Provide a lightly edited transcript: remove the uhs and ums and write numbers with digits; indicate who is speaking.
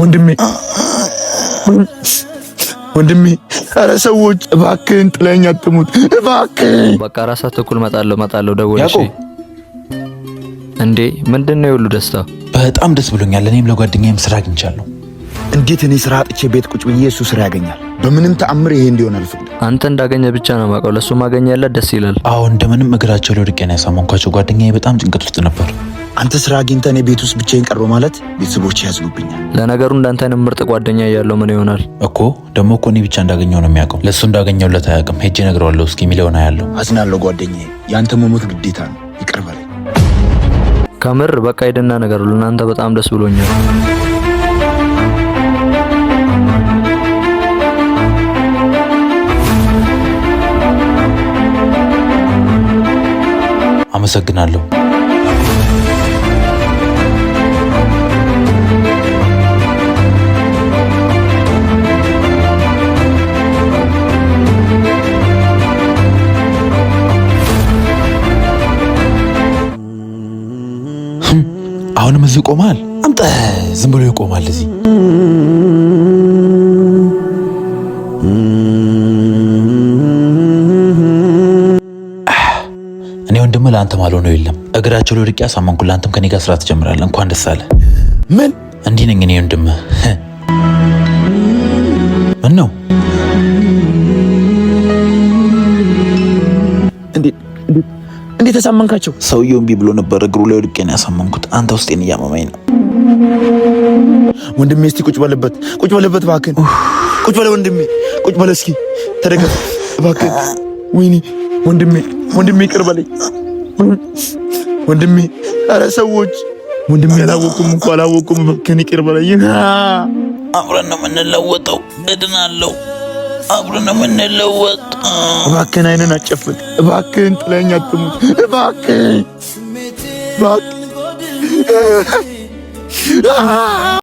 Speaker 1: ወንድሜ ኧረ ሰዎች እባክህን ጥለኸኝ አትሙት እባክህ።
Speaker 2: በቃ ራሳት ተኩል መጣለሁ ደውልሽ። እንዴ ምንድነው የሁሉ ደስታ?
Speaker 3: በጣም ደስ ብሎኛል። እኔም ለጓደኛዬም ስራ አግኝቻለሁ።
Speaker 1: እንዴት እኔ ስራ አጥቼ ቤት ቁጭ ብዬ እሱ ስራ ያገኛል? በምንም ተአምር ይሄ እንዲሆን አልፈቅድም።
Speaker 2: አንተ እንዳገኘ ብቻ ነው ማውቀው። ለሱ ማገኘ ያለ ደስ ይላል።
Speaker 3: አዎ እንደምንም እግራቸው ላይ ወድቄ ነው ያሳመንኳቸው። ጓደኛዬ በጣም ጭንቀት ውስጥ ነበር።
Speaker 1: አንተ ስራ አግኝተህ እኔ ቤት ውስጥ ብቻዬን ቀረሁ ማለት ቤተሰቦቼ ያዝኑብኛል።
Speaker 2: ለነገሩ እንዳንተ አይነት ምርጥ ጓደኛ ያለው ምን ይሆናል
Speaker 3: እኮ። ደግሞ እኮ እኔ ብቻ እንዳገኘው ነው የሚያውቀው። ለሱ እንዳገኘውለት አያውቅም። ሄጄ እነግረዋለሁ። እስኪ ሚሊዮን ያለው
Speaker 1: አዝናለሁ ጓደኛዬ። ያንተ መሞት ግዴታ ነው። ይቅር በለኝ
Speaker 2: ከምር። በቃ ሄደና ነገሩ ለናንተ በጣም ደስ ብሎኛል።
Speaker 3: አመሰግናለሁ። አሁንም እዚህ ቆማል። አምጣ ዝም ብሎ ይቆማል እዚህ። እኔ ወንድም ለአንተ ማለው ነው የለም። እግራቸው ለወድቄ አሳመንኩ። ለአንተም ከኔ ጋር ስራ ትጀምራለህ። እንኳን ደስ አለ።
Speaker 1: ምን
Speaker 3: እንዲህ ነኝ እኔ ወንድም። ምን ነው
Speaker 1: እንዴት ተሳመንካቸው?
Speaker 3: ሰውየው እምቢ ብሎ ነበር። እግሩ ላይ ወድቄ ነው ያሳመንኩት። አንተ ውስጤን እያመመኝ ነው
Speaker 1: ወንድሜ። እስቲ ቁጭ በልበት እባክህን። ቁጭ በለ ወንድሜ፣ ቁጭ በለ እስኪ ተደገፍ እባክህን። ወይኔ ወንድሜ ይቅር በለኝ ወንድሜ። ኧረ ሰዎች ወንድሜ አላወቁም እባክህን ይቅር በለኝ።
Speaker 3: አብረን ነው የምንለወጠው። እድናለሁ። አብረን ነው የምንለወጥ።
Speaker 1: እባክህን አይነን አጨፍን እባክህን። ጥለኸኝ አትሙት እባክህን።